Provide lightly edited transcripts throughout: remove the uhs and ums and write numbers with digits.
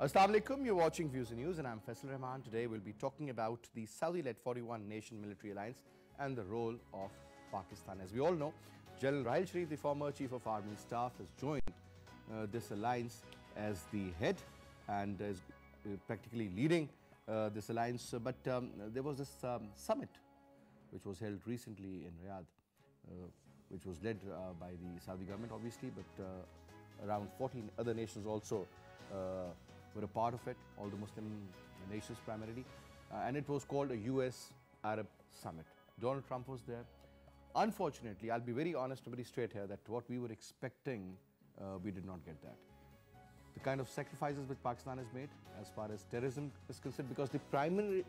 Assalamu alaikum, you're watching Views and News and I'm Faisal Rahman. Today we'll be talking about the Saudi-led 41-nation military alliance and the role of Pakistan. As we all know, General Rahil Sharif, the former Chief of Army Staff, has joined this alliance as the head and is practically leading this alliance. But there was this summit which was held recently in Riyadh, which was led by the Saudi government obviously, but around 14 other nations also were a part of it, all the Muslim nations primarily, and it was called a US-Arab summit. Donald Trump was there. Unfortunately, I'll be very honest and very straight here that what we were expecting, we did not get that. The kind of sacrifices which Pakistan has made as far as terrorism is concerned, because the primary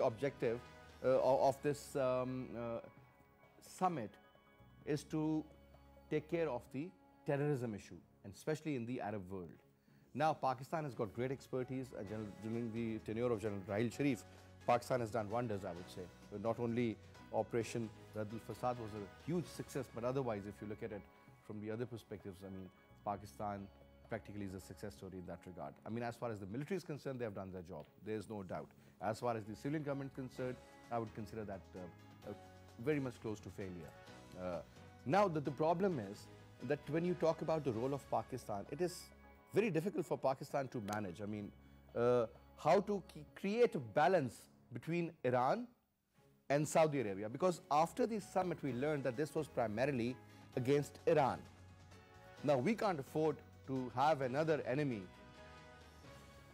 objective of this summit is to take care of the terrorism issue, and especially in the Arab world. Now, Pakistan has got great expertise. During the tenure of General Rahil Sharif, Pakistan has done wonders, I would say. Not only Operation Raddul Fasad was a huge success, but otherwise, if you look at it from the other perspectives, I mean, Pakistan practically is a success story in that regard. I mean, as far as the military is concerned, they have done their job. There is no doubt. As far as the civilian government is concerned, I would consider that very much close to failure. Now, the problem is that when you talk about the role of Pakistan, it is very difficult for Pakistan to manage. I mean, how to create a balance between Iran and Saudi Arabia, because after the summit we learned that this was primarily against Iran. Now, we can't afford to have another enemy,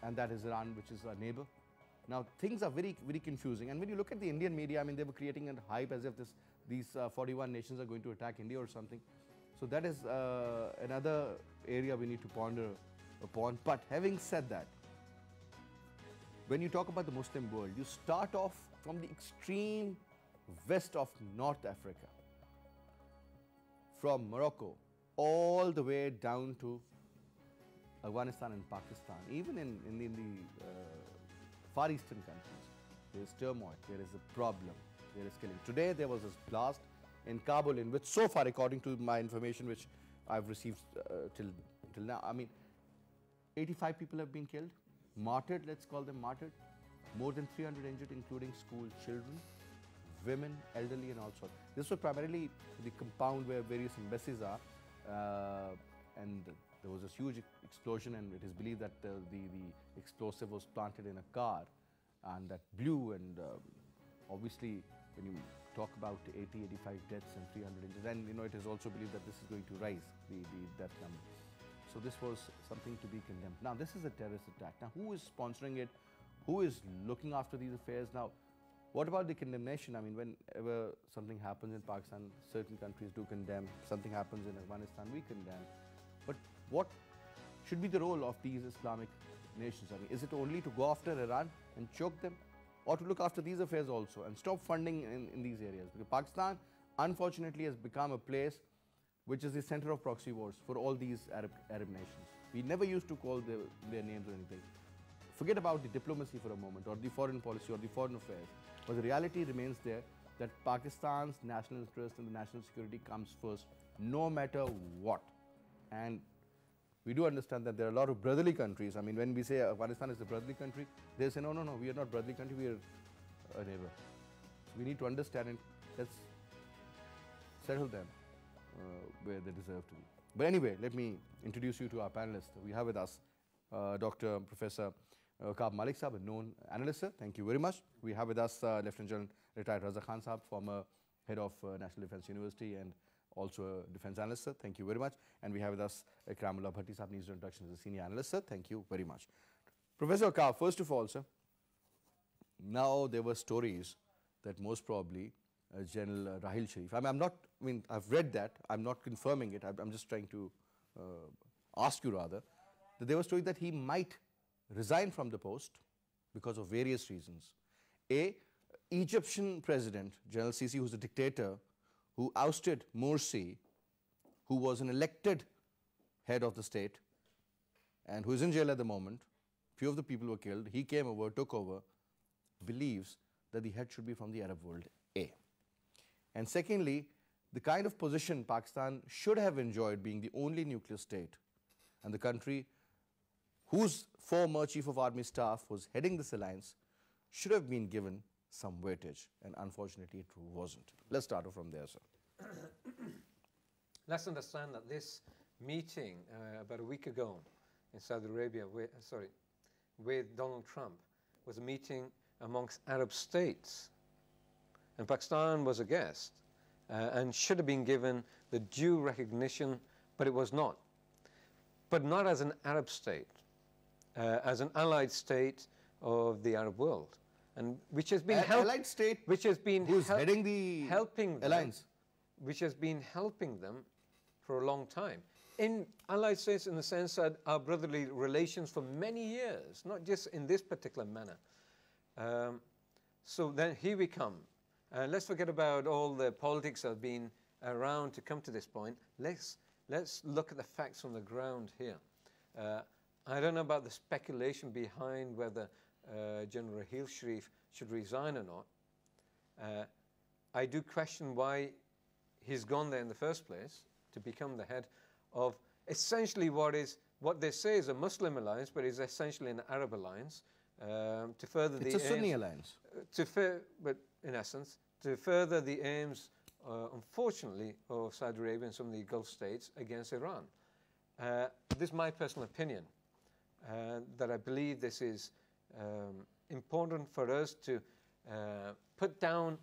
and that is Iran, which is our neighbor. Now, things are very confusing, and when you look at the Indian media, I mean, they were creating a hype as if these 41 nations are going to attack India or something. So that is another area we need to ponder upon. But having said that, when you talk about the Muslim world, you start off from the extreme west of North Africa, from Morocco all the way down to Afghanistan and Pakistan. Even in the Far Eastern countries, there is turmoil, there is a problem, there is killing. Today there was this blast in Kabul, in which so far, according to my information which I've received till now, I mean, 85 people have been killed, martyred, let's call them martyred, more than 300 injured, including school children, women, elderly and all sorts. This was primarily the compound where various embassies are, and there was this huge explosion, and it is believed that the explosive was planted in a car and that blew, and obviously when you talk about 80, 85 deaths and 300 injuries, and you know, it is also believed that this is going to rise, the death number. So this was something to be condemned. Now, this is a terrorist attack. Now, who is sponsoring it? Who is looking after these affairs? Now, what about the condemnation? I mean, whenever something happens in Pakistan, certain countries do condemn. Something happens in Afghanistan, we condemn. But what should be the role of these Islamic nations? I mean, is it only to go after Iran and choke them, or to look after these affairs also and stop funding in these areas? Because Pakistan, unfortunately, has become a place which is the center of proxy wars for all these Arab nations. We never used to call their names or anything. Forget about the diplomacy for a moment, or the foreign policy, or the foreign affairs. But the reality remains there that Pakistan's national interest and the national security comes first, no matter what. And we do understand that there are a lot of brotherly countries. I mean, when we say Afghanistan is a brotherly country, they say, no, we are not brotherly country, we are a neighbor. So we need to understand, and let's settle them where they deserve to be. But anyway, let me introduce you to our panelists. We have with us Dr. Professor Aqab Malik Sahab, a known analyst, sir. Thank you very much. We have with us Lieutenant General retired Raza Khan Sahab, former head of National Defence University and also a defence analyst, sir. Thank you very mumuch. And we have with us Ikramullah Bhatti Sahab, needs no introduction, as a senior analyst, sir. Thank you very much. Professor Aqab, first of all, sir, now there were stories that most probably General Rahil Sharif, I've read that, I'm not confirming it, I'm just trying to ask you rather, that there were stories that he might resign from the post because of various reasons. Egyptian President, General Sisi, who's a dictator, who ousted Morsi, who was an elected head of the state and who is in jail at the moment, few of the people were killed, he came over, took over, believes that the head should be from the Arab world, And secondly, the kind of position Pakistan should have enjoyed, being the only nuclear state and the country whose former Chief of Army Staff was heading this alliance, should have been given some weightage, and unfortunately it wasn't. Let's start off from there, sir. Let's understand that this meeting about a week ago in Saudi Arabia, with Donald Trump, was a meeting amongst Arab states. And Pakistan was a guest and should have been given the due recognition, but it was not. But not as an Arab state, as an allied state of the Arab world, and which has been allied state, which has been who's heading the helping alliance, which has been helping them for a long time. In allied states, in the sense that our brotherly relations for many years, not just in this particular manner. So then here we come. Let's forget about all the politics that have been around to come to this point. Let's look at the facts on the ground here. I don't know about the speculation behind whether General Raheel Sharif should resign or not. I do question why he's gone there in the first place to become the head of essentially what they say is a Muslim alliance, but is essentially an Arab alliance to further the aims. It's a Sunni alliance. But in essence, to further the aims, unfortunately, of Saudi Arabia and some of the Gulf states against Iran. This is my personal opinion, that I believe this is important for us to put down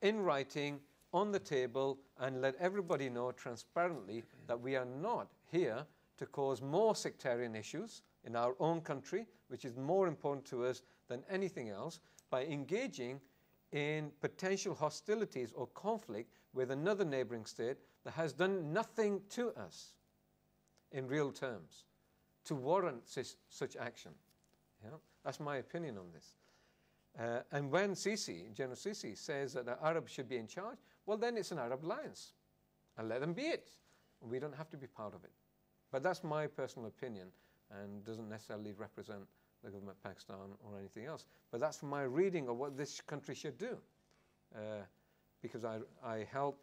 in writing on the table and let everybody know transparently that we are not here to cause more sectarian issues in our own country, which is more important to us than anything else, by engaging in potential hostilities or conflict with another neighboring state that has done nothing to us in real terms to warrant such action. You know? That's my opinion on this. And when General Sisi says that the Arabs should be in charge, well, then it's an Arab alliance. And let them be it. We don't have to be part of it. But that's my personal opinion and doesn't necessarily represent the government of Pakistan or anything else. But that's my reading of what this country should do. Because I help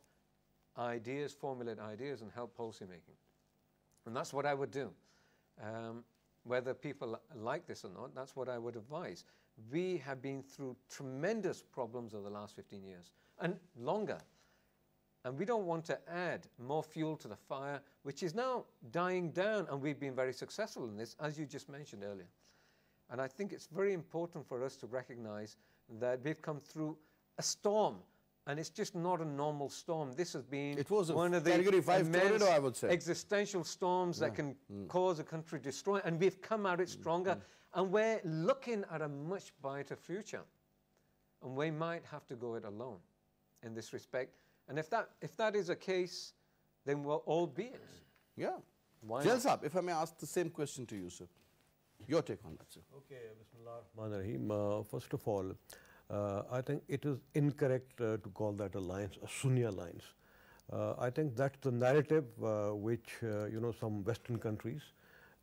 formulate ideas and help policy making. And that's what I would do. Whether people like this or not, that's what I would advise. We have been through tremendous problems over the last 15 years and longer. And we don't want to add more fuel to the fire, which is now dying down. And we've been very successful in this, as you just mentioned earlier. And I think it's very important for us to recognize that we've come through a storm. And it's just not a normal storm. This has been one of the Category 5 tornado, I would say, existential storms that can cause a country to destroy. And we've come out it stronger. And we're looking at a much brighter future. And we might have to go it alone in this respect. And if that is a case, then we'll all be it. Yeah. Jail Saab, if I may ask the same question to you, sir. Your take on that, sir. Okay, Bismillah ar-Rahman ar-Rahim. First of all, I think it is incorrect to call that alliance a Sunni alliance. I think that's the narrative which some Western countries,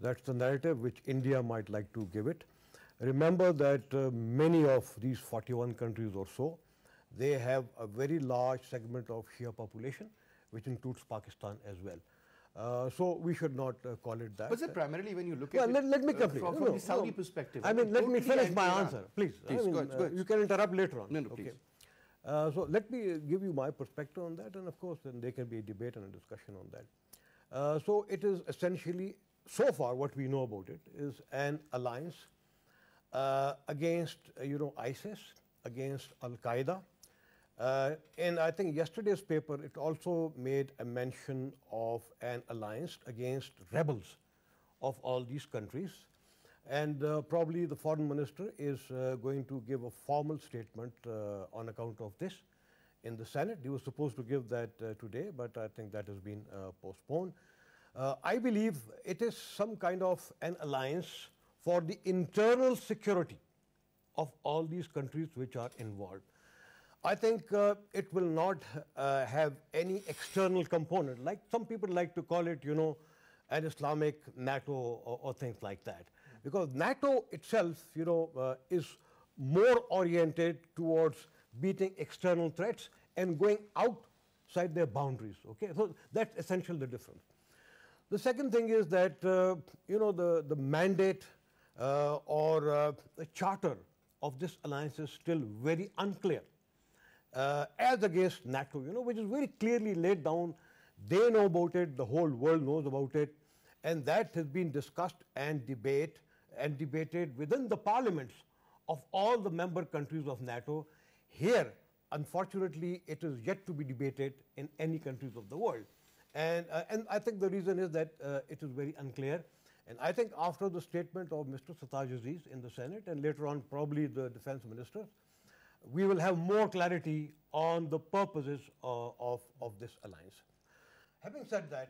that's the narrative which India might like to give it. Remember that many of these 41 countries or so, they have a very large segment of Shia population, which includes Pakistan as well. So we should not call it that. But sir, primarily when you look at it let me complete. From the Saudi perspective. I mean, let me finish my answer, please. Please, go ahead. You can interrupt later on. No, okay. So let me give you my perspective on that, and of course, then there can be a debate and a discussion on that. So it is essentially, so far what we know about it is an alliance against, ISIS, against Al-Qaeda. And I think yesterday's paper, it also made a mention of an alliance against rebels of all these countries. And probably the foreign minister is going to give a formal statement on account of this in the Senate. He was supposed to give that today, but I think that has been postponed. I believe it is some kind of an alliance for the internal security of all these countries which are involved. I think it will not have any external component, like some people like to call it, an Islamic NATO or things like that. Because NATO itself, is more oriented towards beating external threats and going outside their boundaries. Okay, so that's essentially the difference. The second thing is that, the mandate or the charter of this alliance is still very unclear as against NATO, which is very clearly laid down. They know about it, the whole world knows about it, and that has been discussed and debated within the parliaments of all the member countries of NATO. Here, unfortunately, it is yet to be debated in any countries of the world. And I think the reason is that it is very unclear. And I think after the statement of Mr. Sataj Aziz in the Senate and later on probably the defense minister, we will have more clarity on the purposes of this alliance. Having said that,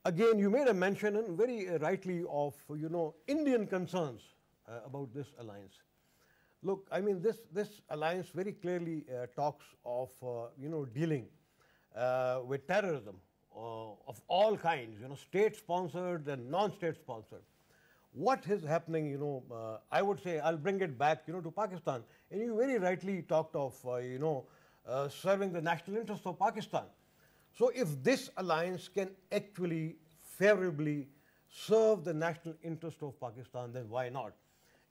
again, you made a mention, and very rightly, of Indian concerns about this alliance. Look, I mean, this alliance very clearly talks of dealing with terrorism of all kinds, state-sponsored and non-state sponsored. What is happening, I would say, I'll bring it back, to Pakistan. And you very rightly talked of, serving the national interest of Pakistan. So if this alliance can actually favorably serve the national interest of Pakistan, then why not?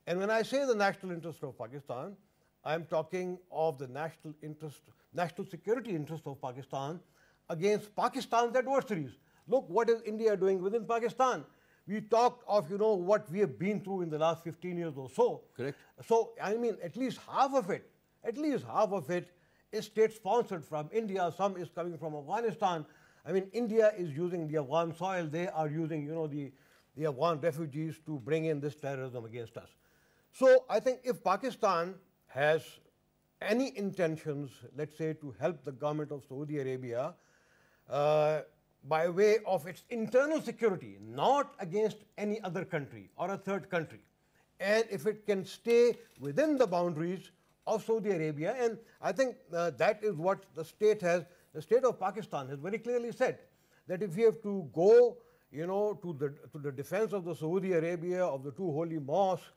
And when I say the national interest of Pakistan, I'm talking of the national security interest of Pakistan against Pakistan's adversaries. Look, what is India doing within Pakistan? We talked of, what we have been through in the last 15 years or so. Correct. So, I mean, at least half of it is state-sponsored from India. Some is coming from Afghanistan. I mean, India is using the Afghan soil. They are using, the Afghan refugees to bring in this terrorism against us. So, I think if Pakistan has any intentions, let's say, to help the government of Saudi Arabia by way of its internal security, not against any other country or a third country, and if it can stay within the boundaries of Saudi Arabia, and I think that is what the state of Pakistan has very clearly said, that if we have to go, to the defense of the Saudi Arabia, of the two holy mosques,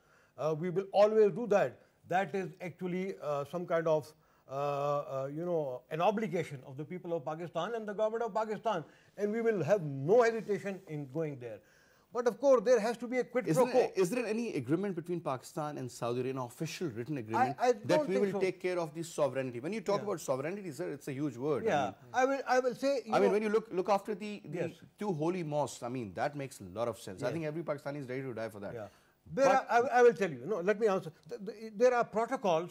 we will always do that. That is actually some kind of, an obligation of the people of Pakistan and the government of Pakistan, and we will have no hesitation in going there. But of course, there has to be a quid pro quo. Is there any agreement between Pakistan and Saudi Arabia, an official written agreement I that we will so. take care of the sovereignty? When you talk about sovereignty, sir, it's a huge word. Yeah, I will say. I mean, when you look after the Yes. two holy mosques, I mean, that makes a lot of sense. I think every Pakistani is ready to die for that. Yeah. I will tell you. No, let me answer. There are protocols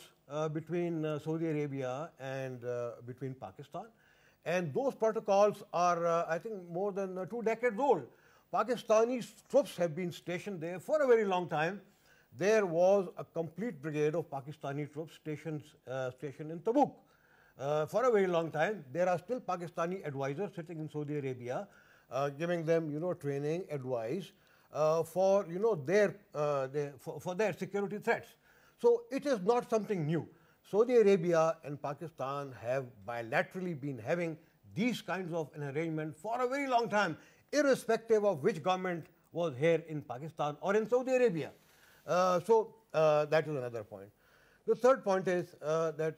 between Saudi Arabia and between Pakistan, and those protocols are, I think, more than 2 decades old. Pakistani troops have been stationed there for a very long time. There was a complete brigade of Pakistani troops stationed in Tabuk for a very long time. There are still Pakistani advisors sitting in Saudi Arabia, giving them, training, advice for their security threats. So it is not something new. Saudi Arabia and Pakistan have bilaterally been having these kinds of an arrangement for a very long time, irrespective of which government was here in Pakistan or in Saudi Arabia. So that is another point. The third point is that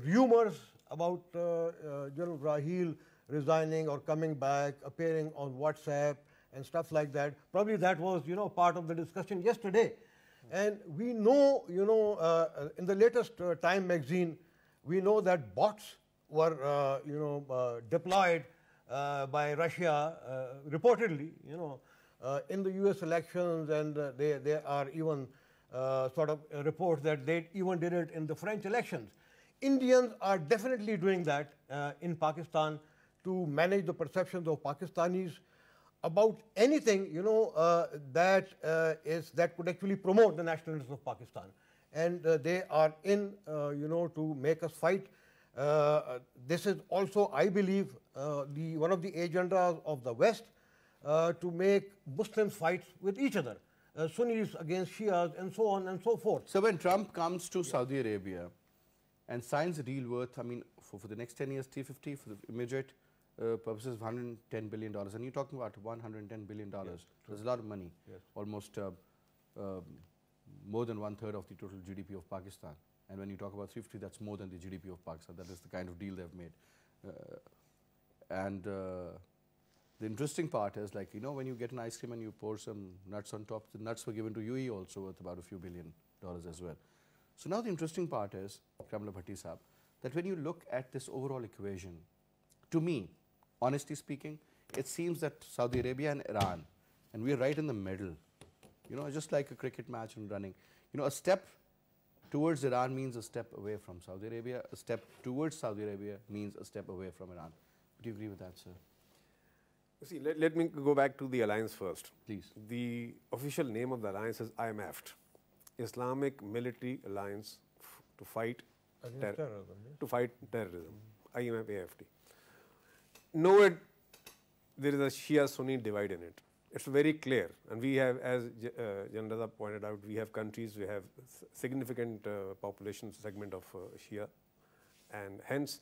rumors about General Rahil resigning or coming back, appearing on WhatsApp and stuff like that. Probably that was part of the discussion yesterday. And we know in the latest Time magazine, we know that bots were deployed by Russia, reportedly, in the US elections, and there are even sort of reports that they even did it in the French elections. Indians are definitely doing that in Pakistan to manage the perceptions of Pakistanis about anything, that could actually promote the national interests of Pakistan. And they are in, to make us fight. This is also, I believe, one of the agendas of the West to make Muslims fight with each other, Sunnis against Shias, and so on and so forth. So when Trump comes to Saudi Arabia and signs a deal worth, I mean, for the next 10 years, T50, for the immediate purposes of $110 billion, and you're talking about $110 billion. Yes, there's a lot of money, yes. Almost more than 1/3 of the total GDP of Pakistan. And when you talk about 350, that's more than the GDP of Pakistan. That is the kind of deal they've made. And the interesting part is, like, you know, when you get an ice cream and you pour some nuts on top, the nuts were given to UAE also, worth about a few $1 billion as well. So now the interesting part is, Kamla Bhatti Saab, that when you look at this overall equation, to me, honestly speaking, it seems that Saudi Arabia and Iran, and we're right in the middle, you know, just like a cricket match and running. You know, a step towards Iran means a step away from Saudi Arabia. A step towards Saudi Arabia means a step away from Iran. Would you agree with that, sir? You see, let me go back to the alliance first. Please. The official name of the alliance is IMF, Islamic Military Alliance to fight terrorism. To fight terrorism. IMF AFT. Nowhere there is a Shia-Sunni divide in it. It's very clear, and we have, as Janraza pointed out, we have countries, we have significant population segment of Shia, and hence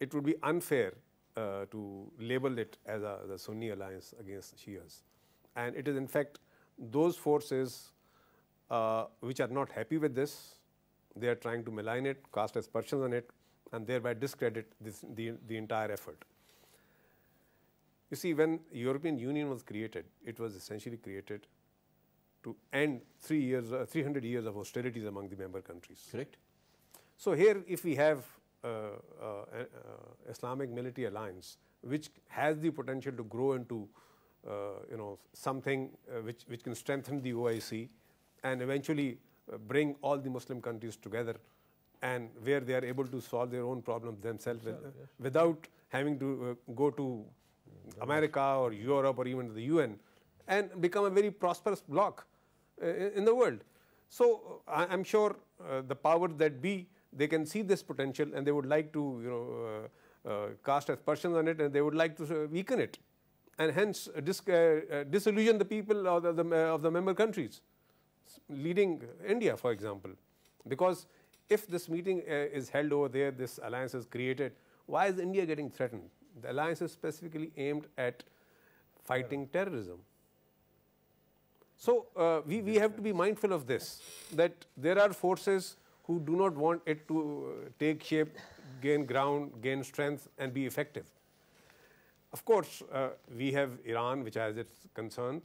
it would be unfair to label it as the Sunni alliance against Shias. And it is in fact those forces which are not happy with this, they are trying to malign it, cast aspersions on it, and thereby discredit the entire effort. You see, when European Union was created, it was essentially created to end 300 years of austerities among the member countries. Correct. So here, if we have Islamic military alliance, which has the potential to grow into something which can strengthen the OIC and eventually bring all the Muslim countries together, and where they are able to solve their own problems themselves without having to go to America or Europe or even the UN, and become a very prosperous bloc in the world. So I'm sure the powers that be, they can see this potential, and they would like to cast aspersions on it, and they would like to weaken it, and hence disillusion the people of the member countries, leading India, for example. Because if this meeting is held over there, this alliance is created, why is India getting threatened? The alliance is specifically aimed at fighting terrorism. So we have to be mindful of this, that there are forces who do not want it to take shape, gain ground, gain strength, and be effective. Of course, we have Iran, which has its concerns,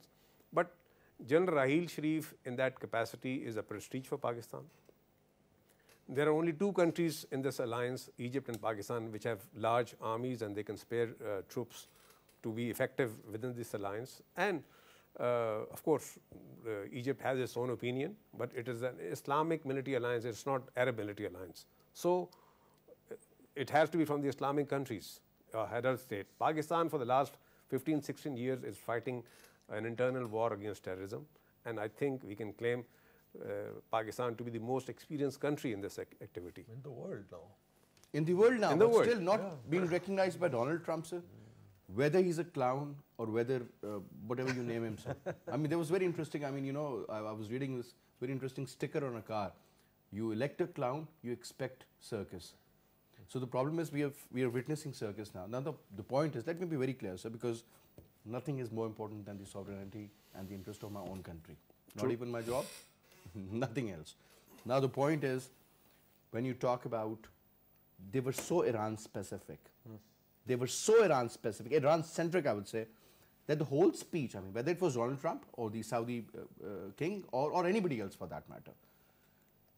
but General Raheel Sharif in that capacity is a prestige for Pakistan. There are only two countries in this alliance, Egypt and Pakistan, which have large armies and they can spare troops to be effective within this alliance. And of course, Egypt has its own opinion, but it is an Islamic military alliance, it's not Arab military alliance. So it has to be from the Islamic countries, header state. Pakistan for the last 15, 16 years is fighting an internal war against terrorism, and I think we can claim Pakistan to be the most experienced country in this activity. In the world now. In the world now, in the but world. Still not being recognized by Donald Trump, sir. Whether he's a clown or whether whatever you name him, sir. I mean, that was very interesting. I mean, you know, I was reading this very interesting sticker on a car. You elect a clown, you expect circus. So the problem is we are witnessing circus now. Now the point is, let me be very clear, sir, because nothing is more important than the sovereignty and the interest of my own country. Not even my job, nothing else. Now the point is, when you talk about, they were so Iran specific. They were so Iran specific, Iran centric, I would say, that the whole speech, I mean, whether it was Donald Trump or the Saudi king or anybody else for that matter,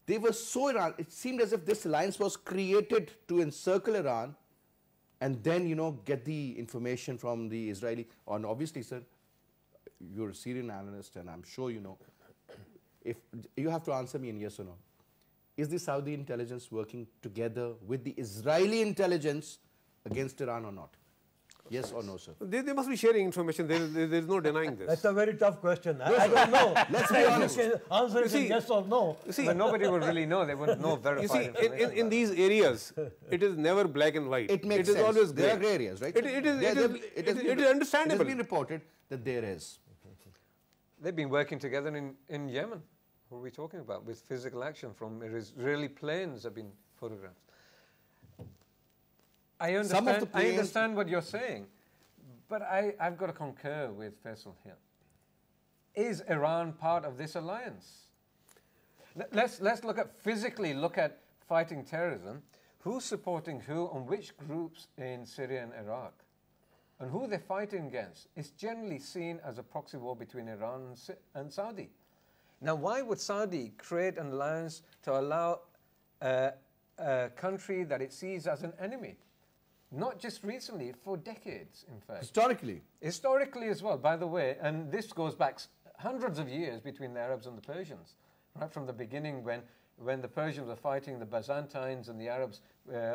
they were so Iran, it seemed as if this alliance was created to encircle Iran and then, you know, get the information from the Israeli. And obviously, sir, you're a Syrian analyst and I'm sure you know, if you have to answer me in yes or no. Is the Saudi intelligence working together with the Israeli intelligence against Iran or not? Yes or no, sir? They must be sharing information. There is no denying this. That's a very tough question. I don't know. Let's be honest. You can answer it in yes or no. You see, But nobody would really know. They wouldn't know verified. you see, in these areas, it is never black and white. It makes is sense. always There gray. are gray areas, right? It is understandable. It has been reported that there is. They've been working together in Yemen. What are we talking about? With physical action from Israeli planes have been photographed. I understand what you're saying, but I've got to concur with Faisal here. Is Iran part of this alliance? Let's look at fighting terrorism. Who's supporting who and which groups in Syria and Iraq? and who they're fighting against is generally seen as a proxy war between Iran and Saudi. Now, why would Saudi create an alliance to allow a country that it sees as an enemy? Not just recently, for decades, in fact. Historically. Historically as well, by the way, and this goes back hundreds of years between the Arabs and the Persians, right from the beginning when the Persians were fighting the Byzantines and the Arabs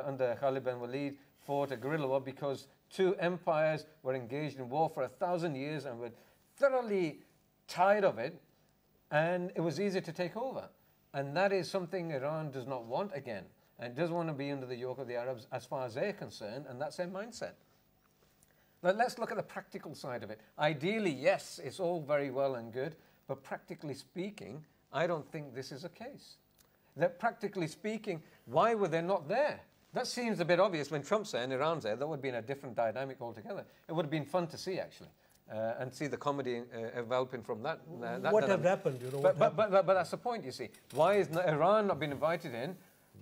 under Khalid bin Walid fought a guerrilla war because two empires were engaged in war for 1,000 years and were thoroughly tired of it, and it was easy to take over. And that is something Iran does not want again, and doesn't want to be under the yoke of the Arabs as far as they're concerned, and that's their mindset. But let's look at the practical side of it. Ideally, yes, it's all very well and good, but practically speaking, I don't think this is a case. That practically speaking, why were they not there? That seems a bit obvious. When Trump's there and Iran's there, that would have been a different dynamic altogether. It would have been fun to see, actually, and see the comedy developing from that. What has happened? You know, but that's the point, you see. Why is Iran not been invited in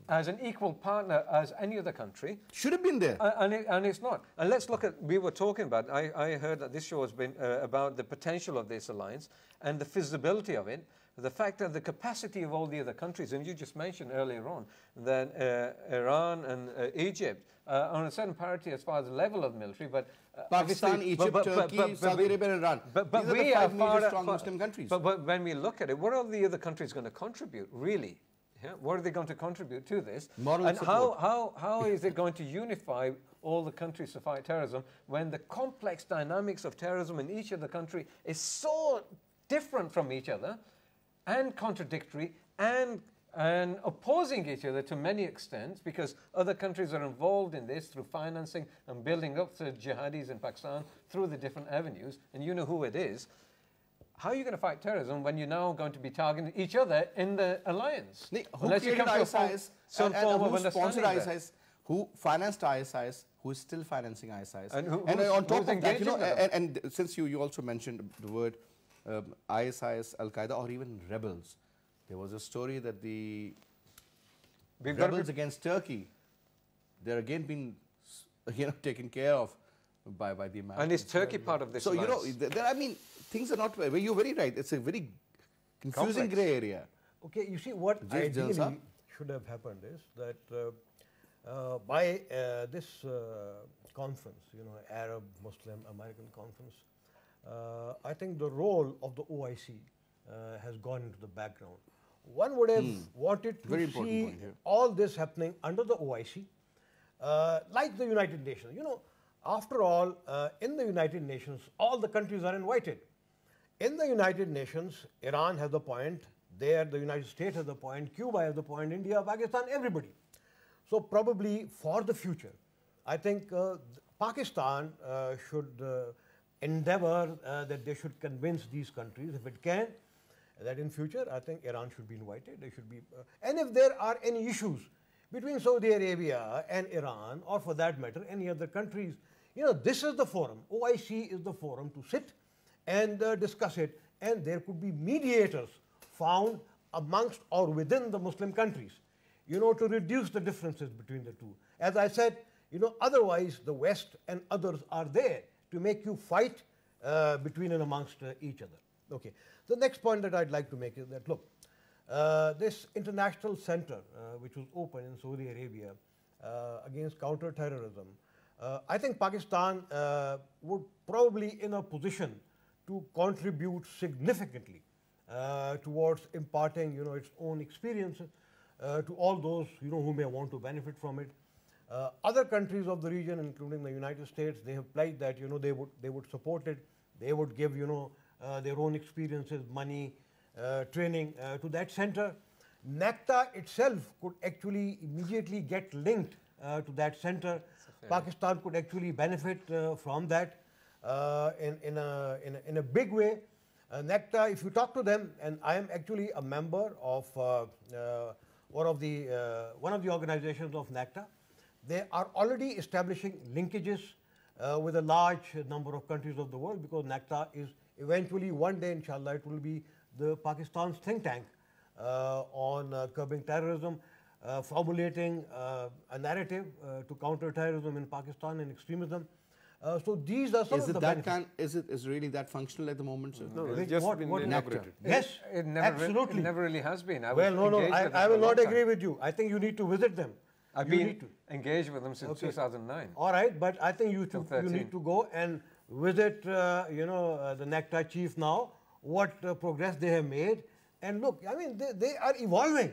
as an equal partner as any other country? Should have been there. And it's not. And let's look at, we were talking about, I heard that this show has been about the potential of this alliance and the feasibility of it. The fact that the capacity of all the other countries, and you just mentioned earlier on that Iran and Egypt are on a certain parity as far as the level of military, but Pakistan, Egypt, Turkey, Saudi Arabia and Iran. But These we are are the 5 major far strong Muslim countries. But when we look at it, what are the other countries going to contribute, really? Yeah? What are they going to contribute to this? Moral and support. how is it going to unify all the countries to fight terrorism when the complex dynamics of terrorism in each of the country is so different from each other and contradictory and opposing each other to many extents, because other countries are involved in this through financing and building up the jihadis in Pakistan through the different avenues, and you know who it is. How are you going to fight terrorism when you're now going to be targeting each other in the alliance? Who created ISIS, and who sponsored ISIS, who financed ISIS, who is still financing ISIS. And on top of that, you know, them? and since you also mentioned the word ISIS, Al-Qaeda, or even rebels. There was a story that the rebels against Turkey, they're again being taken care of by the Americans. And is Turkey part of this So, alliance? you know, I mean, things are not, you're very right, it's a very confusing Complex. grey area. Okay, you see, what ideally should have happened is that by this conference, you know, Arab, Muslim, American conference, I think the role of the OIC has gone into the background. One would have wanted to see all this happening under the OIC, like the United Nations. You know, after all, in the United Nations, all the countries are invited. In the United Nations, Iran has the point, there the United States has the point, Cuba has the point, India, Pakistan, everybody. So probably for the future, I think Pakistan should endeavor that they should convince these countries, if it can, that in future, I think Iran should be invited. They should be, and if there are any issues between Saudi Arabia and Iran, or for that matter, any other countries, you know, this is the forum. OIC is the forum to sit and discuss it, and there could be mediators found amongst or within the Muslim countries, you know, to reduce the differences between the two. As I said, you know, otherwise the West and others are there to make you fight between and amongst each other. Okay. The next point that I'd like to make is that, look, this international center, which was open in Saudi Arabia against counter-terrorism, I think Pakistan would probably in a position to contribute significantly towards imparting, you know, its own experiences to all those, you know, who may want to benefit from it. Other countries of the region, including the United States, they have pledged that, you know, they would support it. They would give, you know, their own experiences, money, training to that center. NACTA itself could actually immediately get linked to that center. Pakistan could actually benefit from that in a big way. NACTA, if you talk to them, and I am actually a member of one of the organizations of NACTA, they are already establishing linkages with a large number of countries of the world, because NACTA is eventually one day, inshallah, it will be the Pakistan's think tank on curbing terrorism, formulating a narrative to counter terrorism in Pakistan and extremism. So these are some Is of the it that benefits. is really that functional at the moment, sir? No, Which- it's just what- been what- inaugurated. Yes, It never absolutely. It never really has been. I Well, was no, no, engaged with them I for will a long not agree time. with you. I think you need to visit them. I've You been need to. engaged with them since Okay. 2009. All right, but I think you Till you 13. need to go and visit, the NACTA chief now, what progress they have made. And look, I mean, they are evolving.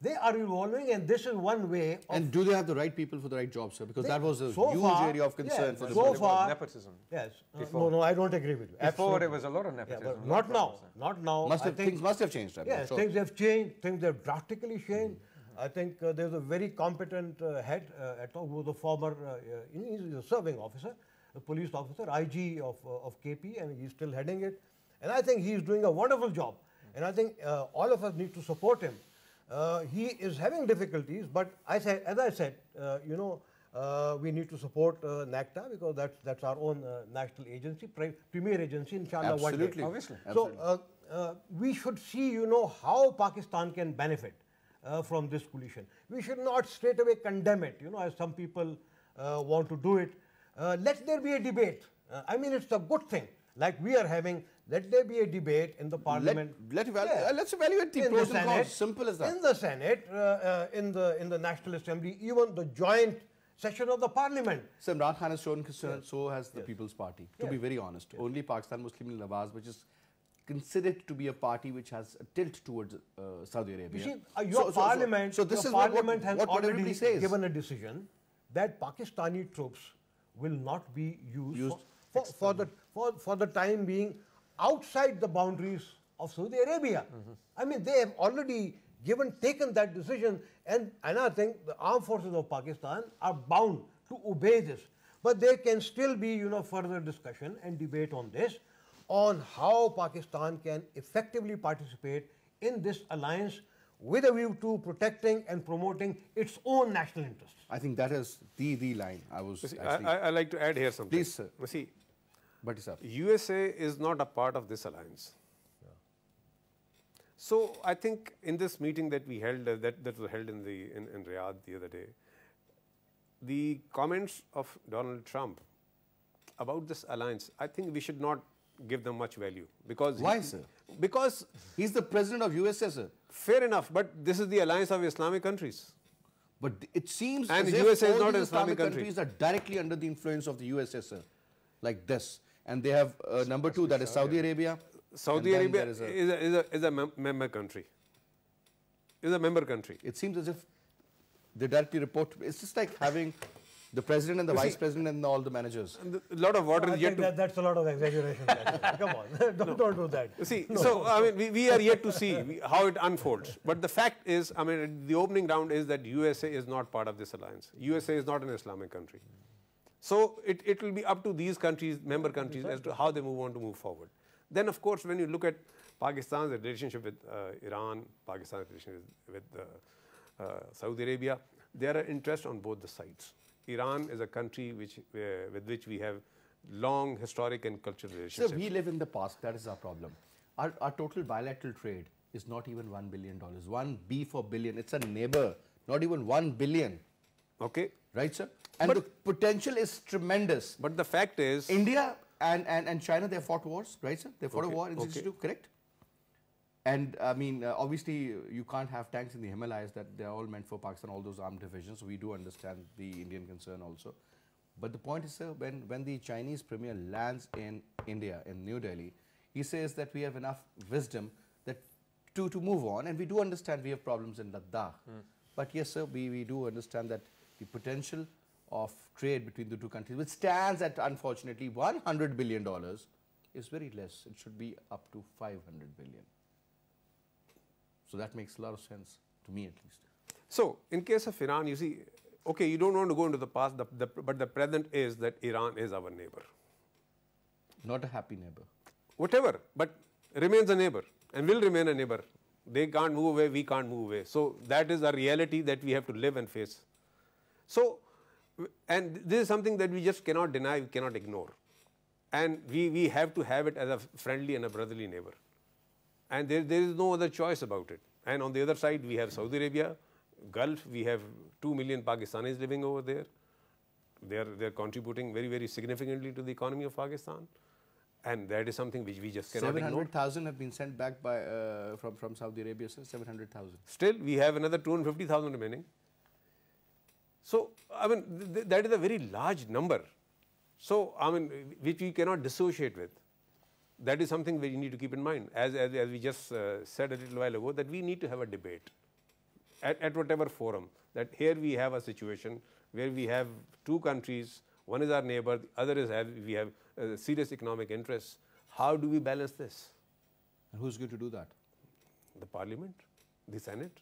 They are evolving, and this is one way of. And do they have the right people for the right job, sir? Because that was a so huge far, area of concern yeah, for the so Muslim. far- Nepotism. Yes. Before. No, I don't agree with you. Before Absolutely. there was a lot of Yeah, nepotism. but a lot not of now. problems there. Not now. I think Things must have changed, I'm yes, sure. things have changed. Things have drastically changed. I think there's a very competent head at all, who was a former, he's a serving officer, a police officer, IG of KP, and he's still heading it. And I think he's doing a wonderful job. And I think all of us need to support him. He is having difficulties, but as I said, we need to support NACTA, because that's our own national agency, premier agency, inshallah. One day. Absolutely. Obviously. So we should see, how Pakistan can benefit from this coalition. We should not straight away condemn it, as some people want to do it. Let there be a debate. I mean, it's a good thing. Like we are having, let there be a debate in the parliament. Let's evaluate the In pros and Senate, cons. Simple as that. In the Senate, in the National Assembly, even the joint session of the parliament. So Imran Khan has shown concern, so has the People's Party. To Yes. be very honest, only Pakistan Muslim League Nawaz, which is considered to be a party which has a tilt towards Saudi Arabia. You see, your parliament, so this your is what parliament has everybody already says. given a decision that Pakistani troops will not be used for the time being outside the boundaries of Saudi Arabia. I mean, they have already taken that decision, and I think the armed forces of Pakistan are bound to obey this. But there can still be, further discussion and debate on this, on how Pakistan can effectively participate in this alliance with a view to protecting and promoting its own national interests. I think that is the line I was See, actually... I like to add here something. Please, sir. See, But sir, USA is not a part of this alliance. So I think in this meeting that we held, that was held in Riyadh the other day, the comments of Donald Trump about this alliance, I think we should not give them much value, because Why, sir? Because he's the president of USA, sir. fair enough, but this is the alliance of Islamic countries. But it seems And as the if USA is all not these an Islamic country. countries are directly under the influence of the USA, sir, like this. And they have number two, that is Saudi Arabia. Saudi And then Arabia there is a member country. Is a member country. It seems as if they directly report. It's just like having the president and the vice president and all the managers. And a lot of water I is yet think to. that's a lot of exaggeration. Come on, don't do that. See, so I mean, we are yet to see how it unfolds. But the fact is, I mean, the opening round is that USA is not part of this alliance. USA is not an Islamic country. So it will be up to these countries, member countries, as to how they want to move forward. Then, of course, when you look at Pakistan's relationship with Iran, Pakistan's relationship with Saudi Arabia, there are interests on both the sides. Iran is a country with which we have long historic and cultural So relationships. we live in the past. That is our problem. Our total bilateral trade is not even $1 billion. 1 B for billion. It's a neighbor. Not even 1 billion. Okay, Right, sir? And the potential is tremendous. but the fact is, India and China, they fought wars, right, sir? They fought a war in 62, correct? And I mean, obviously, you can't have tanks in the Himalayas. That they're all meant for Pakistan, all those armed divisions. We do understand the Indian concern also. But the point is, sir, when the Chinese premier lands in India, in New Delhi, he says that we have enough wisdom that to move on. And we do understand we have problems in Ladakh. But yes, sir, we do understand that the potential of trade between the two countries, which stands at, unfortunately, $100 billion, is very less. It should be up to 500 billion. So that makes a lot of sense, to me at least. so in case of Iran, you see, okay, you don't want to go into the past, but the present is that Iran is our neighbor. Not a happy neighbor. Whatever, but remains a neighbor and will remain a neighbor. They can't move away, we can't move away. So that is a reality that we have to live and face. So, and this is something that we just cannot deny, we cannot ignore. And we have to have it as a friendly and a brotherly neighbor. And there is no other choice about it. And on the other side, we have Saudi Arabia, Gulf, we have 2 million Pakistanis living over there. They're contributing very, very significantly to the economy of Pakistan, and that is something which we just cannot ignore. 700,000 have been sent back by from Saudi Arabia, sir. 700,000. Still, we have another 250,000 remaining. So, I mean, that is a very large number. So, I mean, which we cannot dissociate with. That is something we need to keep in mind. As we just said a little while ago, that we need to have a debate at whatever forum. That here we have a situation where we have two countries. One is our neighbor, the other is we have serious economic interests. How do we balance this? And who's going to do that? The Parliament, the Senate.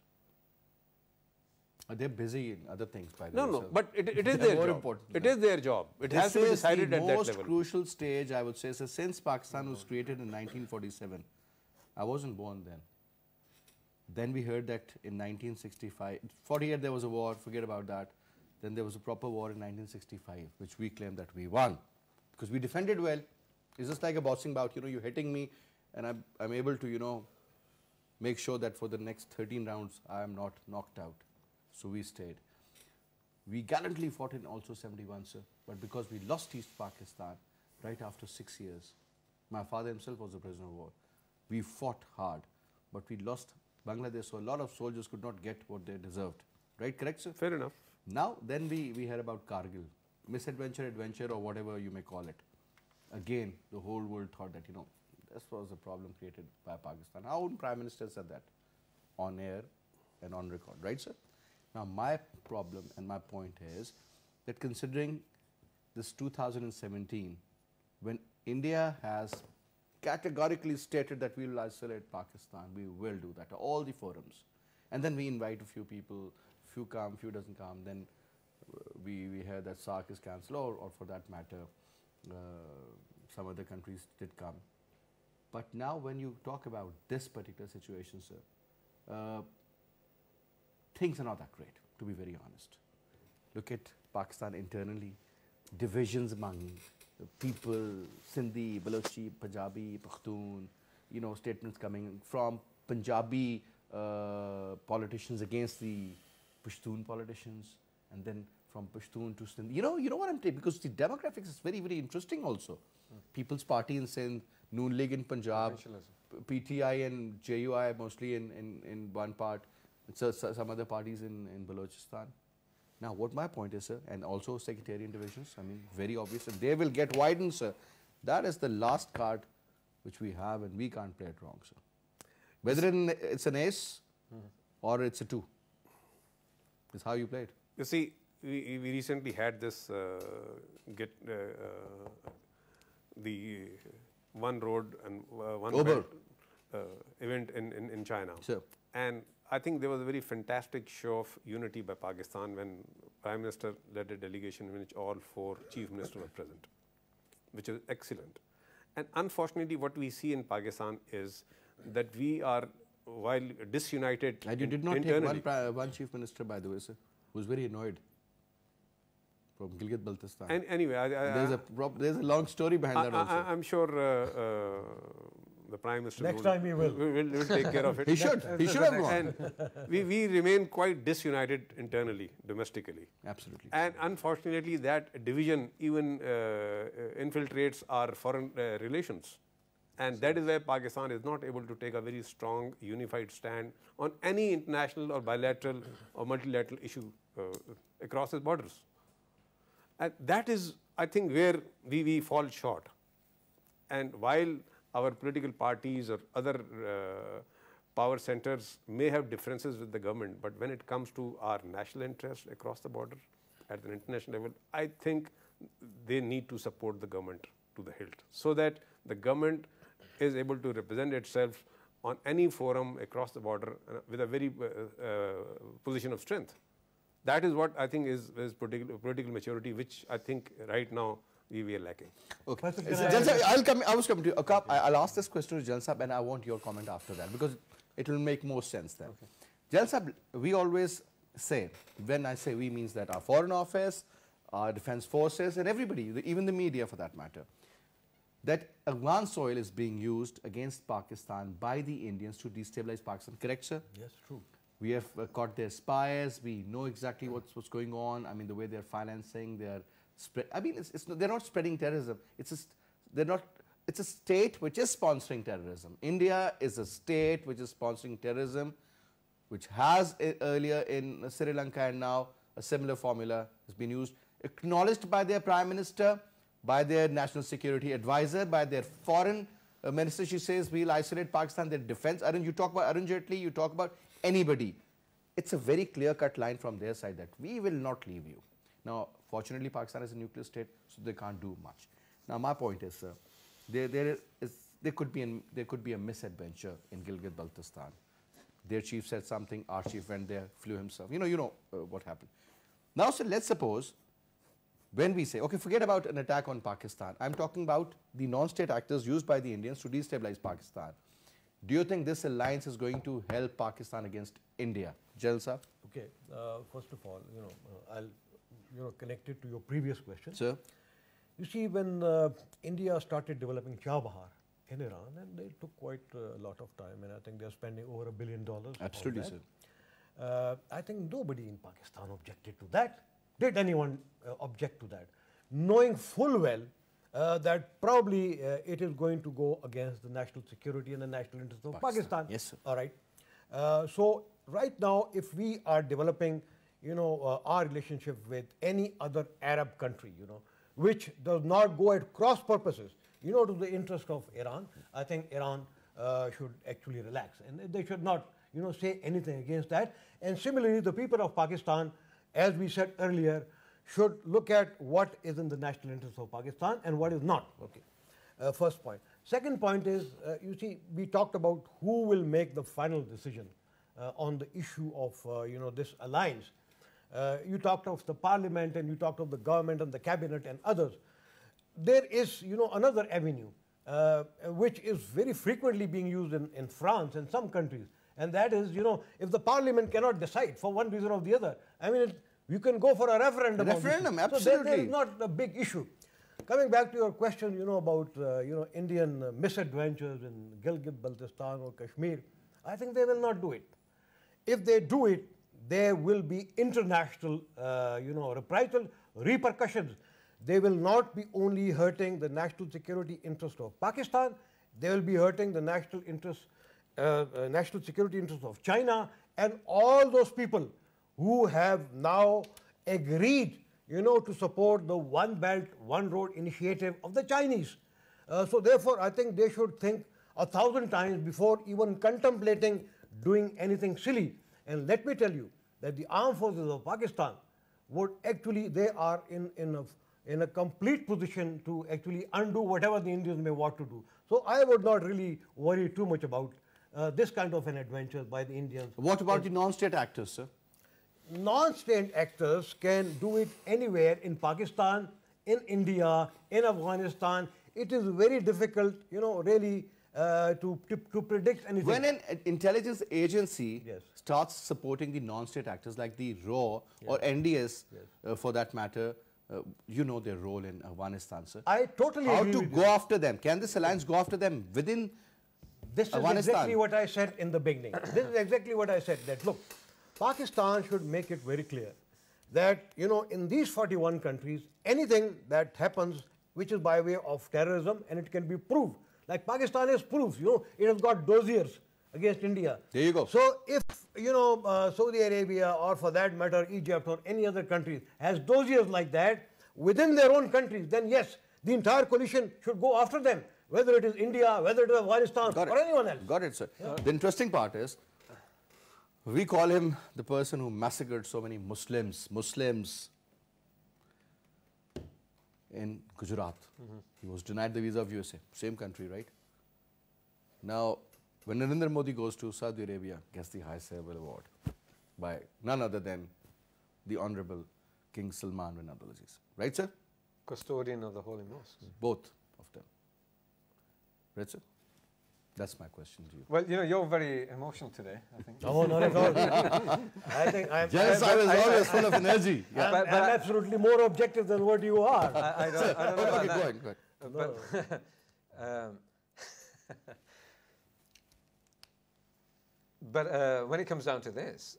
They're busy in other things, by the way. No, sir. but it is their job. It is their job. It has to be decided at that level. This is the most crucial stage, I would say, so since Pakistan was created in 1947. I wasn't born then. Then we heard that in 1965, 48 there was a war, forget about that. Then there was a proper war in 1965, which we claimed that we won. Because we defended well. It's just like a boxing bout, you're hitting me and I'm able to, make sure that for the next 13 rounds I am not knocked out. So we stayed. We gallantly fought in also 71, sir. But because we lost East Pakistan right after 6 years, my father himself was a prisoner of war. We fought hard, but we lost Bangladesh, so a lot of soldiers could not get what they deserved. Right, correct, sir? Fair enough. Now, then we heard about Kargil, misadventure, adventure, or whatever you may call it. Again, the whole world thought that, this was a problem created by Pakistan. Our own Prime Minister said that on air and on record, right, sir? Now, my problem and my point is that considering this 2017, when India has categorically stated that we will isolate Pakistan, we will do that, all the forums. And then we invite a few people, few come, few doesn't come, then we hear that SARC is cancelled, or for that matter, some other countries did come. But now when you talk about this particular situation, sir, things are not that great, to be very honest. Look at Pakistan internally, divisions among people, Sindhi, Balochi, Punjabi, Pakhtun, statements coming from Punjabi politicians against the Pashtun politicians, and then from Pashtun to Sindhi. You know what I'm saying? Because the demographics is very, very interesting also. People's Party in Sindh, Noon League in Punjab, PTI and JUI mostly in one part, so some other parties in Balochistan. Now, what my point is, sir, and also sectarian divisions, I mean, very obvious, and they will get widened, sir. That is the last card which we have, and we can't play it wrong, sir. Whether it's an ace or it's a 2, is how you play it. You see, we recently had this the one road and one belt event in China. Sure. And I think there was a very fantastic show of unity by Pakistan when Prime Minister led a delegation in which all 4 chief ministers were present, which is excellent. And unfortunately, what we see in Pakistan is that we are, while disunited and you did not internally, take one chief minister, by the way, sir, who was very annoyed from Gilgit-Baltistan. And anyway, there's a long story behind that also. I'm sure the Prime Minister next time he will take care of it. He should have gone. And we remain quite disunited internally, domestically. Absolutely. And unfortunately, that division even infiltrates our foreign relations. And that is why Pakistan is not able to take a very strong, unified stand on any international or bilateral or multilateral issue across its borders. And that is, I think, where we fall short. And while our political parties or other power centers may have differences with the government, but when it comes to our national interest across the border at an international level, I think they need to support the government to the hilt, so that the government is able to represent itself on any forum across the border with a very position of strength. That is what I think is political maturity, which I think right now we are lacking. Okay. I was coming to you. Aqab, I'll ask this question to Jalal Sahab, and I want your comment after that, because it will make more sense then. Okay. Jalal Sahab, we always say, when I say we, means that our Foreign Office, our Defence Forces, and everybody, even the media for that matter, that Afghan soil is being used against Pakistan by the Indians to destabilize Pakistan. Correct, sir? Yes, true. We have caught their spies. We know exactly what's going on. I mean, the way they're financing, they're spread. I mean, they're not spreading terrorism. It's a state which is sponsoring terrorism. India is a state which is sponsoring terrorism, which has earlier in Sri Lanka, and now a similar formula has been used, acknowledged by their Prime Minister, by their National Security Advisor, by their Foreign Minister. She says we'll isolate Pakistan, their defense. You talk about Arun Jaitley, you talk about anybody. It's a very clear-cut line from their side that we will not leave you. Now, fortunately, Pakistan is a nuclear state, so they can't do much. Now, my point is, sir, there could be a misadventure in Gilgit-Baltistan. Their chief said something, our chief went there, flew himself. You know what happened. Now, sir, let's suppose when we say, okay, forget about an attack on Pakistan. I'm talking about the non-state actors used by the Indians to destabilize Pakistan. Do you think this alliance is going to help Pakistan against India? Jalal Sahab? Okay, first of all, I'll connect it to your previous question. Sir? You see, when India started developing Chabahar in Iran, and they took quite a lot of time, and I think they're spending over $1 billion. Absolutely, sir. I think nobody in Pakistan objected to that. Did anyone object to that? Knowing full well that probably it is going to go against the national security and the national interests of Pakistan. Yes, sir. All right. So right now, if we are developing, our relationship with any other Arab country, which does not go at cross purposes, to the interest of Iran, I think Iran should actually relax, and they should not, say anything against that. And similarly, the people of Pakistan, as we said earlier, should look at what is in the national interest of Pakistan and what is not. Okay. First point. Second point is, you see, we talked about who will make the final decision on the issue of, this alliance. You talked of the parliament, and you talked of the government and the cabinet and others. There is, another avenue which is very frequently being used in France and some countries, and that is, if the parliament cannot decide for one reason or the other, I mean, you can go for a referendum. Absolutely. So there is not a big issue. Coming back to your question, about Indian misadventures in Gilgit-Baltistan or Kashmir, I think they will not do it. If they do it, there will be international, reprisal repercussions. They will not be only hurting the national security interest of Pakistan. They will be hurting the national security interest of China and all those people who have now agreed, to support the One Belt, One Road initiative of the Chinese. So therefore, I think they should think 1,000 times before even contemplating doing anything silly. And let me tell you that the armed forces of Pakistan would actually, they are in a complete position to actually undo whatever the Indians may want to do. So I would not really worry too much about this kind of an adventure by the Indians. What about the non-state actors, sir? Non-state actors can do it anywhere in Pakistan, in India, in Afghanistan. It is very difficult, really to predict anything. When an intelligence agency Yes. starts supporting the non-state actors like the RAW or NDS, for that matter, their role in Afghanistan, sir. I totally How agree to with go you. after them? Can this alliance go after them within This is Afghanistan? exactly what I said in the beginning. This is exactly what I said, that look, Pakistan should make it very clear that, in these 41 countries, anything that happens which is by way of terrorism, and it can be proved, like Pakistan has proofs, it has got dossiers against India. There you go. So if, Saudi Arabia, or for that matter, Egypt or any other country has dossiers like that within their own countries, then yes, the entire coalition should go after them, whether it is India, whether it is Afghanistan, or anyone else. Got it, sir. The interesting part is, we call him the person who massacred so many Muslims in Gujarat. He was denied the visa of USA, same country, right? Now, when Narendra Modi goes to Saudi Arabia, gets the highest civil award by none other than the Honorable King Salman bin Abdulaziz. Right, sir? Custodian of the Holy Mosques. Both of them. Right, sir? That's my question to you. Well, you're very emotional today, I think. No, not at all. I think I'm always full of energy. I'm absolutely more objective than what you are. I don't know about Okay, that. go ahead. But when it comes down to this,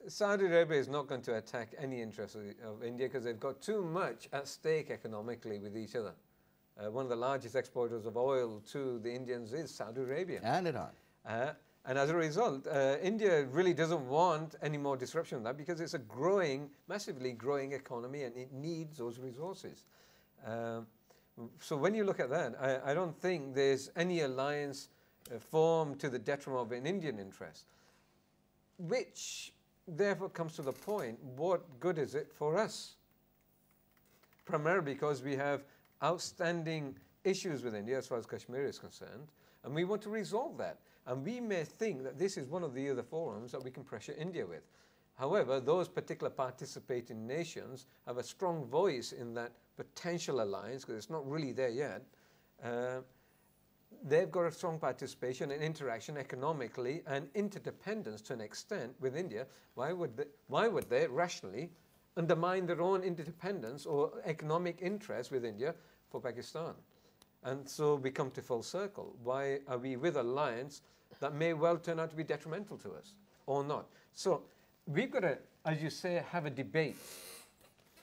Saudi Arabia is not going to attack any interest of India because they've got too much at stake economically with each other. One of the largest exporters of oil to the Indians is Saudi Arabia. And Iran. And as a result, India really doesn't want any more disruption of that because it's a growing, massively growing economy and it needs those resources. So when you look at that, I don't think there's any alliance formed to the detriment of an Indian interest, which therefore comes to the point, what good is it for us? Primarily because we have outstanding issues with India as far as Kashmir is concerned, and we want to resolve that. And we may think that this is one of the other forums that we can pressure India with. However, those particular participating nations have a strong voice in that potential alliance, because it's not really there yet. They've got a strong participation and interaction economically and interdependence to an extent with India. Why would they rationally undermine their own interdependence or economic interest with India for Pakistan? And so we come to full circle. Why are we with an alliance that may well turn out to be detrimental to us or not? So we've got to, as you say, have a debate.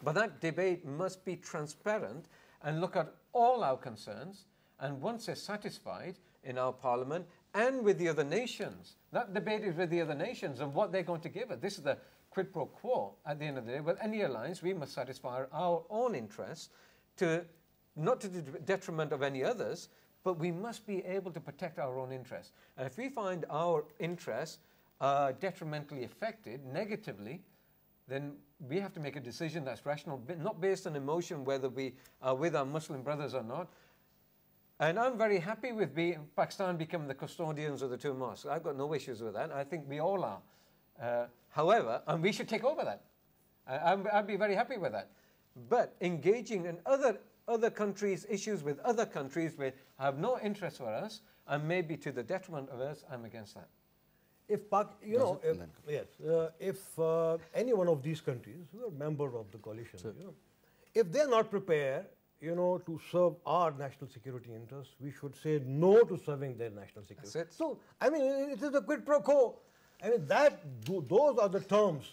But that debate must be transparent and look at all our concerns. And once they're satisfied in our parliament and with the other nations, that debate is with the other nations and what they're going to give us. This is the quid pro quo at the end of the day. With any alliance, we must satisfy our own interests, not to the detriment of any others, but we must be able to protect our own interests. And if we find our interests are detrimentally affected, negatively, then we have to make a decision that's rational, not based on emotion, whether we are with our Muslim brothers or not. And I'm very happy with Pakistan becoming the custodians of the two mosques. I've got no issues with that. I think we all are. However, and we should take over that. I'd be very happy with that. But engaging in other countries' issues with other countries which have no interest for us and maybe to the detriment of us, I'm against that. If any one of these countries who are members of the coalition, if they're not prepared, to serve our national security interests, we should say no to serving their national security. That's it. So, I mean, it is a quid pro quo. I mean, those are the terms,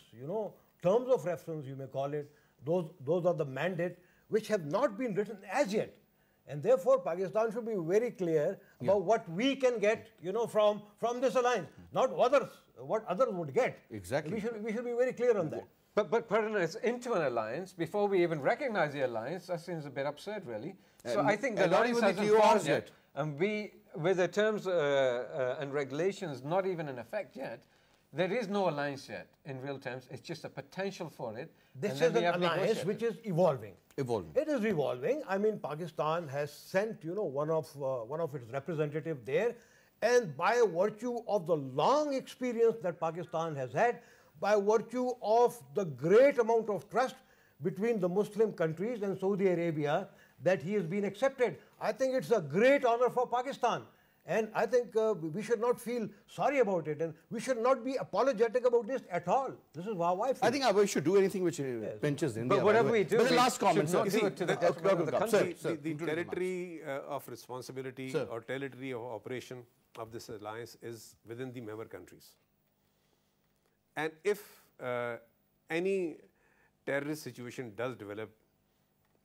terms of reference, you may call it. Those are the mandate which have not been written as yet. And therefore, Pakistan should be very clear about what we can get, from this alliance, not what others would get. Exactly. We should be very clear on that. But putting us into an alliance before we even recognize the alliance, that seems a bit absurd, really. So I think the alliance hasn't formed yet, and with the terms and regulations not even in effect yet, there is no alliance yet in real terms. It's just a potential for it. This is an alliance which is evolving. It is evolving. I mean, Pakistan has sent, one of its representatives there, and by virtue of the long experience that Pakistan has had, by virtue of the great amount of trust between the Muslim countries and Saudi Arabia, that he has been accepted. I think it's a great honor for Pakistan. And I think we should not feel sorry about it, and we should not be apologetic about this at all. This is how I feel. I think we should do anything which pinches India. But whatever we do, but the last comment, should not do it to the detriment of the country. The territory of responsibility or territory of operation of this alliance is within the member countries. And if any terrorist situation does develop,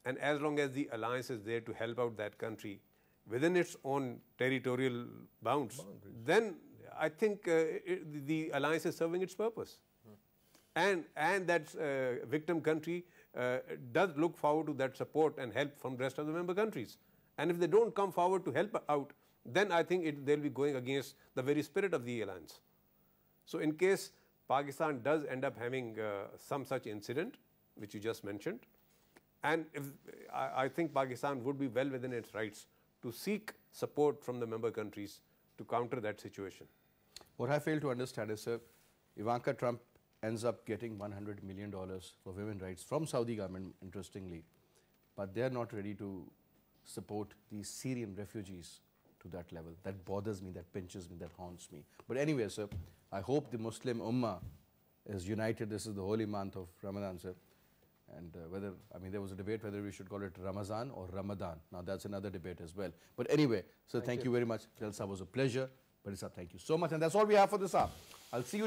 and as long as the alliance is there to help out that country within its own territorial boundaries, then I think the alliance is serving its purpose. And that victim country does look forward to that support and help from the rest of the member countries. And if they don't come forward to help out, then I think they'll be going against the very spirit of the alliance. So in case Pakistan does end up having some such incident, which you just mentioned, and I think Pakistan would be well within its rights to seek support from the member countries to counter that situation. What I fail to understand is, sir, Ivanka Trump ends up getting $100 million for women's rights from Saudi government, interestingly, but they're not ready to support these Syrian refugees to that level. That bothers me, that pinches me, that haunts me. But anyway, sir, I hope the Muslim Ummah is united. This is the holy month of Ramadan, sir. And there was a debate whether we should call it Ramazan or Ramadan. Now, that's another debate as well. But anyway, sir, thank you very much. Jalsa was a pleasure. But thank you so much. And that's all we have for this hour. I'll see you.